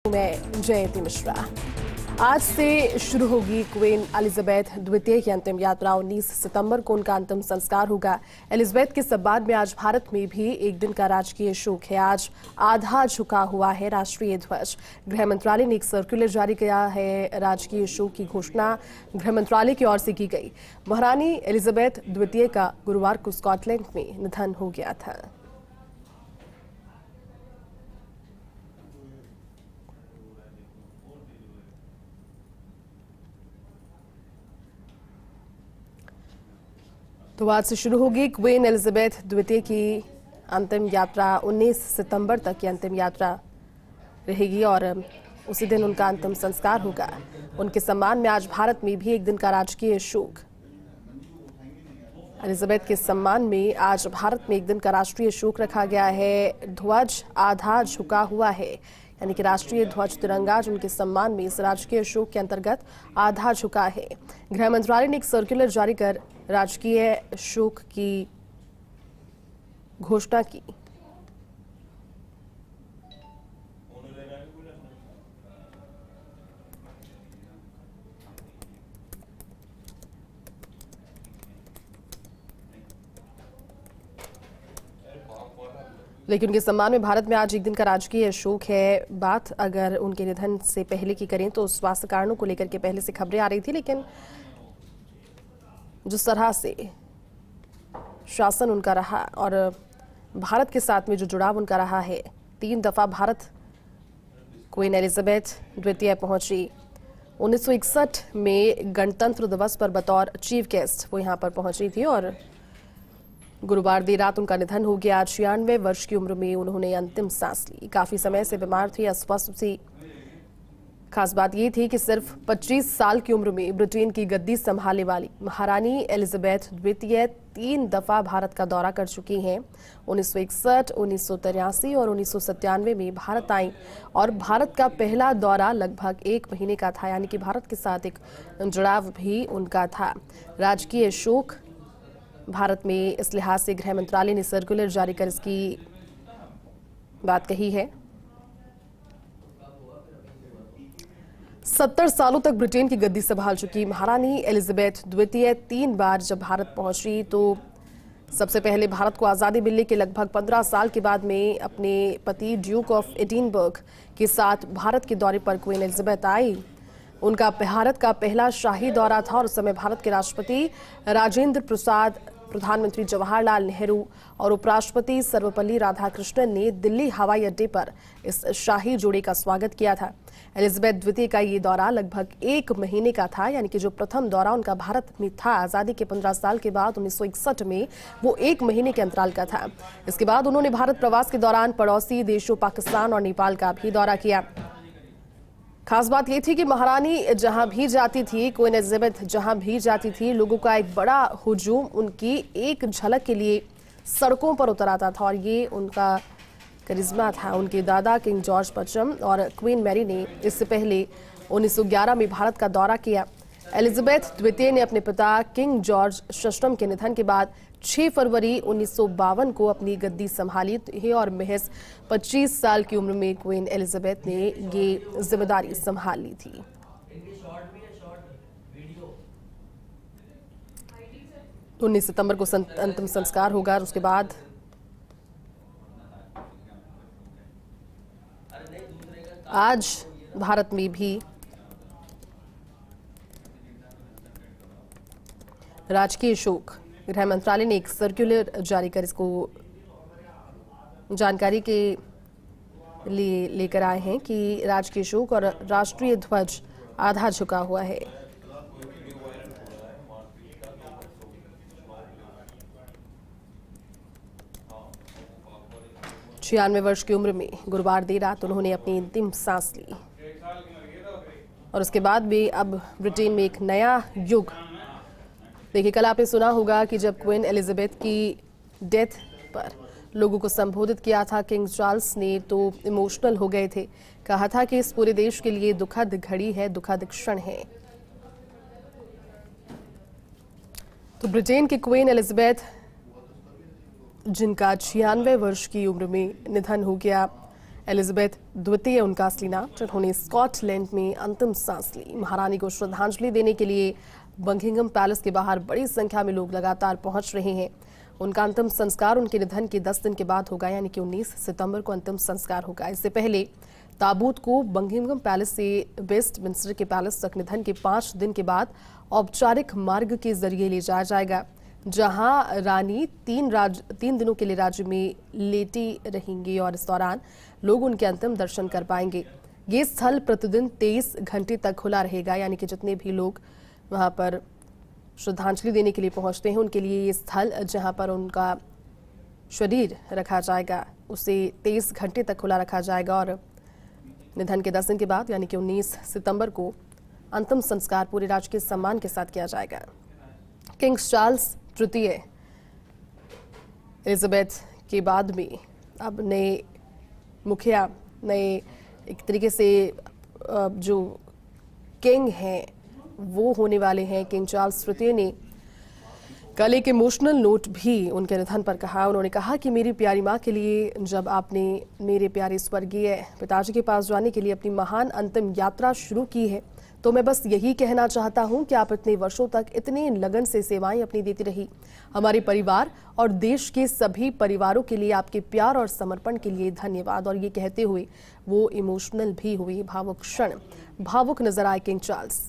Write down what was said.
मैं जयंती मिश्रा। आज से शुरू होगी क्वीन एलिजाबेथ द्वितीय की अंतिम यात्रा। 19 सितंबर को उनका अंतिम संस्कार होगा। एलिजाबेथ के सम्मान में आज भारत में भी एक दिन का राजकीय शोक है। आज आधा झुका हुआ है राष्ट्रीय ध्वज। गृह मंत्रालय ने एक सर्कुलर जारी किया है। राजकीय शोक की घोषणा गृह मंत्रालय की ओर से की गई। महारानी एलिजाबेथ द्वितीय का गुरुवार को स्कॉटलैंड में निधन हो गया था। तो आज से शुरू होगी क्वीन एलिजाबेथ द्वितीय की अंतिम यात्रा। 19 सितंबर तक की अंतिम यात्रा रहेगी और उसी दिन उनका अंतिम संस्कार होगा। उनके सम्मान में आज भारत में भी एक दिन का राजकीय शोक। एलिजाबेथ के सम्मान में आज भारत में एक दिन का राष्ट्रीय शोक रखा गया है। ध्वज आधा झुका हुआ है, यानी कि राष्ट्रीय ध्वज तिरंगा जिनके सम्मान में इस राजकीय शोक के अंतर्गत आधा झुका है। गृह मंत्रालय ने एक सर्कुलर जारी कर राजकीय शोक की घोषणा की। लेकिन उनके सम्मान में भारत में आज एक दिन का राजकीय शोक है। बात अगर उनके निधन से पहले की करें तो स्वास्थ्य कारणों को लेकर के पहले से खबरें आ रही थी, लेकिन जिस तरह से शासन उनका रहा और भारत के साथ में जो जुड़ाव उनका रहा है, 3 दफा भारत क्वीन एलिजाबेथ द्वितीय पहुंची। 1961 में गणतंत्र दिवस पर बतौर चीफ गेस्ट वो यहां पर पहुंची थी और गुरुवार देर रात उनका निधन हो गया। 96 वर्ष की उम्र में उन्होंने अंतिम सांस ली। काफी समय से बीमार थी, अस्वस्थ थी। खास बात यह थी कि सिर्फ 25 साल की उम्र में ब्रिटेन की गद्दी संभालने वाली महारानी एलिजाबेथ द्वितीय 3 दफा भारत का दौरा कर चुकी हैं। 1961, 1983 और 1997 में भारत आई और भारत का पहला दौरा लगभग 1 महीने का था, यानी कि भारत के साथ एक जुड़ाव भी उनका था। राजकीय शोक भारत में इस लिहाज से गृह मंत्रालय ने सर्कुलर जारी कर इसकी बात कही है। 70 सालों तक ब्रिटेन की गद्दी संभाल चुकी महारानी एलिजाबेथ द्वितीय 3 बार जब भारत पहुंची तो सबसे पहले भारत को आज़ादी मिलने के लगभग 15 साल के बाद में अपने पति ड्यूक ऑफ एडिनबर्ग के साथ भारत के दौरे पर क्वीन एलिजाबेथ आई। उनका भारत का पहला शाही दौरा था और उस समय भारत के राष्ट्रपति राजेंद्र प्रसाद, प्रधानमंत्री जवाहरलाल नेहरू और उपराष्ट्रपति सर्वपल्ली राधाकृष्णन ने दिल्ली हवाई अड्डे पर इस शाही जोड़े का स्वागत किया था। एलिजाबेथ द्वितीय का ये दौरा लगभग 1 महीने का था, यानी कि जो प्रथम दौरा उनका भारत में था आज़ादी के 15 साल के बाद 1961 में, वो 1 महीने के अंतराल का था। इसके बाद उन्होंने भारत प्रवास के दौरान पड़ोसी देशों पाकिस्तान और नेपाल का भी दौरा किया। खास बात यह थी कि महारानी जहां भी जाती थी, क्वीन एलिजाबेथ जहां भी जाती थी, लोगों का एक बड़ा हुजूम उनकी एक झलक के लिए सड़कों पर उतर आता था और ये उनका करिश्मा था। उनके दादा किंग जॉर्ज पंचम और क्वीन मैरी ने इससे पहले 1911 में भारत का दौरा किया। एलिजाबेथ द्वितीय ने अपने पिता किंग जॉर्ज षष्ठम के निधन के बाद 6 फरवरी 1952 को अपनी गद्दी संभाली है और महज 25 साल की उम्र में क्वीन एलिजाबेथ ने ये जिम्मेदारी संभाल ली थी। 19 सितंबर को अंतिम संस्कार होगा और उसके बाद आज भारत में भी राजकीय शोक। गृह मंत्रालय ने एक सर्कुलर जारी कर इसको जानकारी के लिए लेकर आए हैं कि राजकीय शोक और राष्ट्रीय ध्वज आधा झुका हुआ है। छियानवे वर्ष की उम्र में गुरुवार देर रात उन्होंने अपनी अंतिम सांस ली और उसके बाद भी अब ब्रिटेन में एक नया युग। देखिए, कल आपने सुना होगा कि जब क्वीन एलिजाबेथ की डेथ पर लोगों को संबोधित किया था किंग चार्ल्स ने, तो इमोशनल हो गए थे। कहा था कि इस पूरे देश के लिए दुखद घड़ी है, दुखद क्षण है। तो ब्रिटेन की क्वीन एलिजाबेथ जिनका 96 वर्ष की उम्र में निधन हो गया, एलिजाबेथ द्वितीय उनका असली नाम, जिन्होंने स्कॉटलैंड में अंतिम सांस ली। महारानी को श्रद्धांजलि देने के लिए बकिंघम पैलेस के बाहर बड़ी संख्या में लोग लगातार पहुंच रहे हैं। उनका अंतिम संस्कार उनके निधन के 10 दिन के बाद होगा, यानी कि 19 सितंबर को अंतिम संस्कार होगा। इससे पहले ताबूत को बकिंघम पैलेस से वेस्टमिंस्टर के पैलेस तक निधन के 5 दिन के बाद औपचारिक मार्ग के जरिए ले जाया जाएगा, जहां रानी 3 दिनों के लिए राज्य में लेटी रहेंगी और इस दौरान लोग उनके अंतिम दर्शन कर पाएंगे। ये स्थल प्रतिदिन 23 घंटे तक खुला रहेगा, यानी कि जितने भी लोग वहां पर श्रद्धांजलि देने के लिए पहुंचते हैं उनके लिए ये स्थल जहां पर उनका शरीर रखा जाएगा उसे 23 घंटे तक खुला रखा जाएगा और निधन के 10 दिन के बाद यानी कि 19 सितंबर को अंतिम संस्कार पूरे राजकीय सम्मान के साथ किया जाएगा। किंग चार्ल्स तृतीय एलिजाबेथ के बाद में अब नए मुखिया, नए एक तरीके से जो किंग हैं वो होने वाले हैं। किंग चार्ल्स तृतीय ने कल एक इमोशनल नोट भी उनके निधन पर कहा। उन्होंने कहा कि मेरी प्यारी माँ के लिए जब आपने मेरे प्यारे स्वर्गीय पिताजी के पास जाने के लिए अपनी महान अंतिम यात्रा शुरू की है, तो मैं बस यही कहना चाहता हूं कि आप इतने वर्षों तक इतने लगन से सेवाएं अपनी देती रही। हमारे परिवार और देश के सभी परिवारों के लिए आपके प्यार और समर्पण के लिए धन्यवाद। और ये कहते हुए वो इमोशनल भी हुए, भावुक क्षण, भावुक नजर आए किंग चार्ल्स।